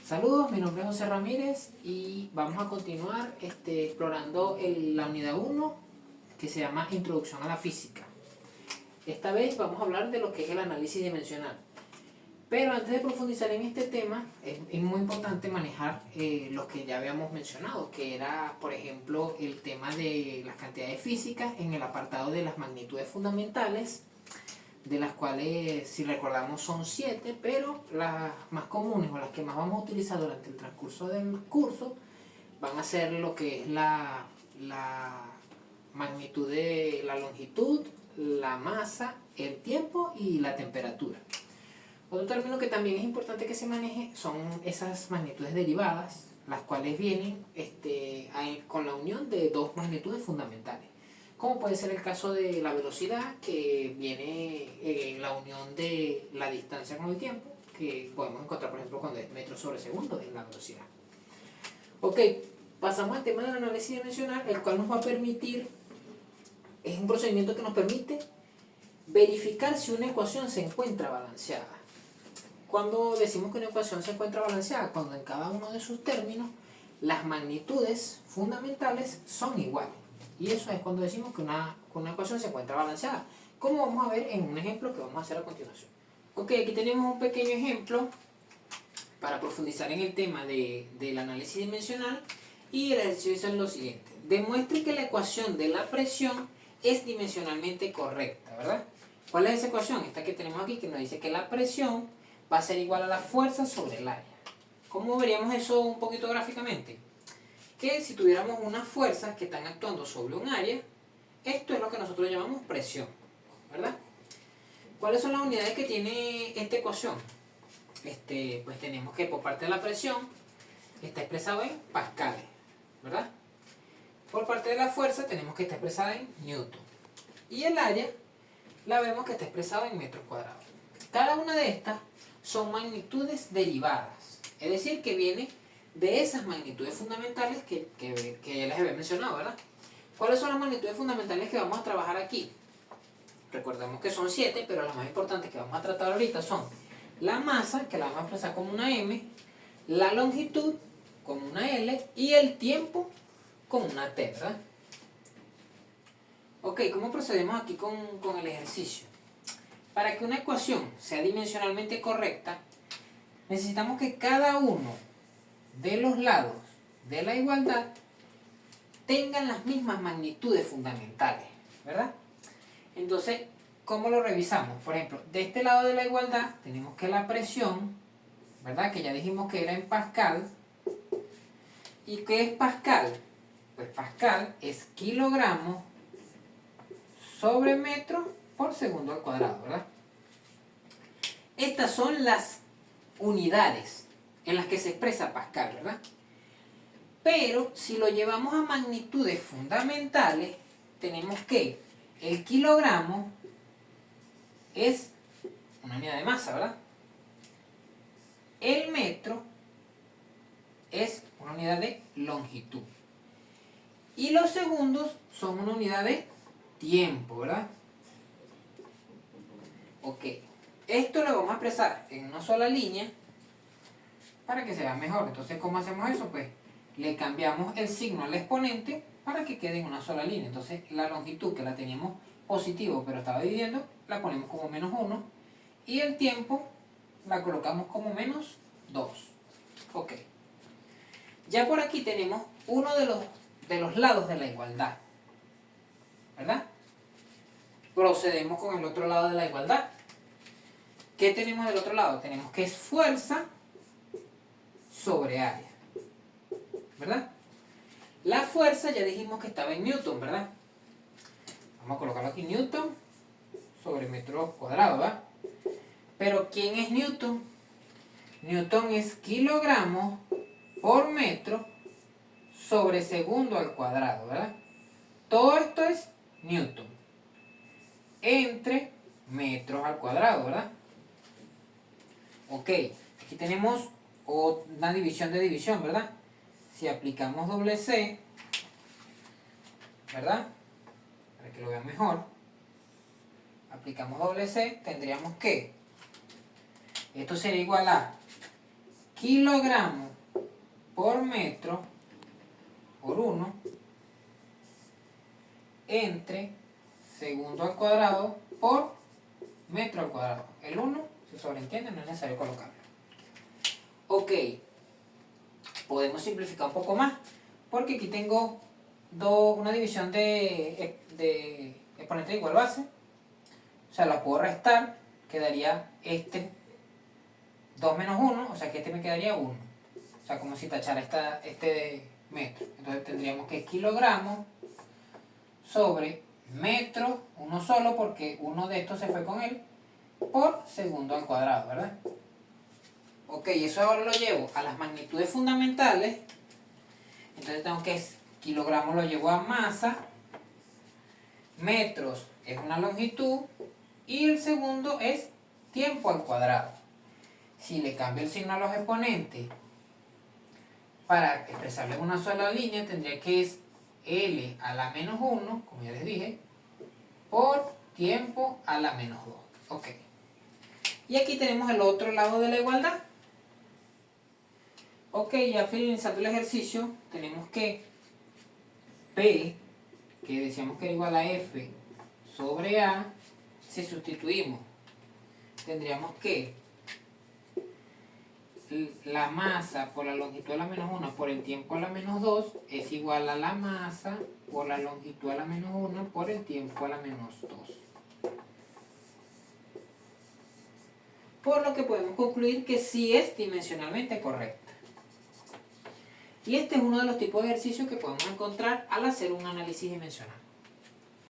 Saludos, mi nombre es José Ramírez y vamos a continuar explorando la unidad 1 que se llama Introducción a la Física. Esta vez vamos a hablar de lo que es el análisis dimensional. Pero antes de profundizar en este tema, es muy importante manejar lo que ya habíamos mencionado, que era, por ejemplo, el tema de las cantidades físicas en el apartado de las magnitudes fundamentales, de las cuales, si recordamos, son 7, pero las más comunes o las que más vamos a utilizar durante el transcurso del curso van a ser lo que es la magnitud de la longitud, la masa, el tiempo y la temperatura. Otro término que también es importante que se maneje son esas magnitudes derivadas, las cuales vienen con la unión de dos magnitudes fundamentales, como puede ser el caso de la velocidad, que viene en la unión de la distancia con el tiempo, que podemos encontrar, por ejemplo, cuando es metros sobre segundo, es la velocidad. Ok, pasamos al tema del análisis dimensional, el cual nos va a permitir, es un procedimiento que nos permite verificar si una ecuación se encuentra balanceada. Cuando decimos que una ecuación se encuentra balanceada, cuando en cada uno de sus términos las magnitudes fundamentales son iguales. Y eso es cuando decimos que una ecuación se encuentra balanceada, como vamos a ver en un ejemplo que vamos a hacer a continuación. Ok, aquí tenemos un pequeño ejemplo para profundizar en el tema del análisis dimensional, y el ejercicio es lo siguiente. Demuestre que la ecuación de la presión es dimensionalmente correcta, ¿verdad? ¿Cuál es esa ecuación? Esta que tenemos aquí, que nos dice que la presión va a ser igual a la fuerza sobre el área. ¿Cómo veríamos eso un poquito gráficamente? Que si tuviéramos unas fuerzas que están actuando sobre un área, esto es lo que nosotros llamamos presión, ¿verdad? ¿Cuáles son las unidades que tiene esta ecuación? Pues tenemos que por parte de la presión está expresado en pascales, ¿verdad? Por parte de la fuerza tenemos que está expresada en newton. Y el área la vemos que está expresado en metros cuadrados. Cada una de estas son magnitudes derivadas, es decir, que viene de esas magnitudes fundamentales que ya les había mencionado, ¿verdad? ¿Cuáles son las magnitudes fundamentales que vamos a trabajar aquí? Recordemos que son 7, pero las más importantes que vamos a tratar ahorita son la masa, que la vamos a expresar como una m, la longitud como una L y el tiempo como una T, ¿verdad? Ok, ¿cómo procedemos aquí con el ejercicio? Para que una ecuación sea dimensionalmente correcta, necesitamos que cada uno de los lados de la igualdad tengan las mismas magnitudes fundamentales, ¿verdad? Entonces, ¿cómo lo revisamos? Por ejemplo, de este lado de la igualdad tenemos que la presión, ¿verdad? Que ya dijimos que era en pascal. ¿Y qué es pascal? Pues pascal es kilogramos sobre metro por segundo al cuadrado, ¿verdad? Estas son las unidades en las que se expresa pascal, ¿verdad? Pero si lo llevamos a magnitudes fundamentales, tenemos que el kilogramo es una unidad de masa, ¿verdad? El metro es una unidad de longitud. Y los segundos son una unidad de tiempo, ¿verdad? Ok. Esto lo vamos a expresar en una sola línea para que se vea mejor. Entonces, ¿cómo hacemos eso? Pues le cambiamos el signo al exponente para que quede en una sola línea. Entonces, la longitud, que la teníamos positivo pero estaba dividiendo, la ponemos como menos 1. Y el tiempo la colocamos como menos 2. Ok. Ya por aquí tenemos uno de los lados de la igualdad, ¿verdad? Procedemos con el otro lado de la igualdad. ¿Qué tenemos del otro lado? Tenemos que es fuerza sobre área, ¿verdad? La fuerza ya dijimos que estaba en newton, ¿verdad? Vamos a colocarlo aquí, newton sobre metro cuadrado, ¿verdad? Pero ¿quién es newton? Newton es kilogramos por metro sobre segundo al cuadrado, ¿verdad? Todo esto es newton entre metros al cuadrado, ¿verdad? Ok, aquí tenemos una división de división, ¿verdad? Si aplicamos doble C, ¿verdad? Para que lo vean mejor, aplicamos doble C, tendríamos que esto sería igual a kilogramos por metro por 1 entre segundo al cuadrado por metro al cuadrado. El 1 se sobreentiende, no es necesario colocarlo. Ok, podemos simplificar un poco más, porque aquí tengo una división de exponente de igual base. O sea, la puedo restar, quedaría 2 menos 1, o sea que me quedaría 1. O sea, como si tachara este metro. Entonces tendríamos que kilogramos sobre metro, uno solo, porque uno de estos se fue con él, por segundo al cuadrado, ¿verdad? Ok, eso ahora lo llevo a las magnitudes fundamentales. Entonces tengo que kilogramos lo llevo a masa, metros es una longitud y el segundo es tiempo al cuadrado. Si le cambio el signo a los exponentes para expresarlo en una sola línea, tendría que es L a la menos 1, como ya les dije, por tiempo a la menos 2. Ok. Y aquí tenemos el otro lado de la igualdad. Ok, ya finalizando el ejercicio, tenemos que P, que decíamos que era igual a F sobre A, si sustituimos, tendríamos que la masa por la longitud a la menos 1 por el tiempo a la menos 2 es igual a la masa por la longitud a la menos 1 por el tiempo a la menos 2. Por lo que podemos concluir que sí es dimensionalmente correcta. Y este es uno de los tipos de ejercicios que podemos encontrar al hacer un análisis dimensional.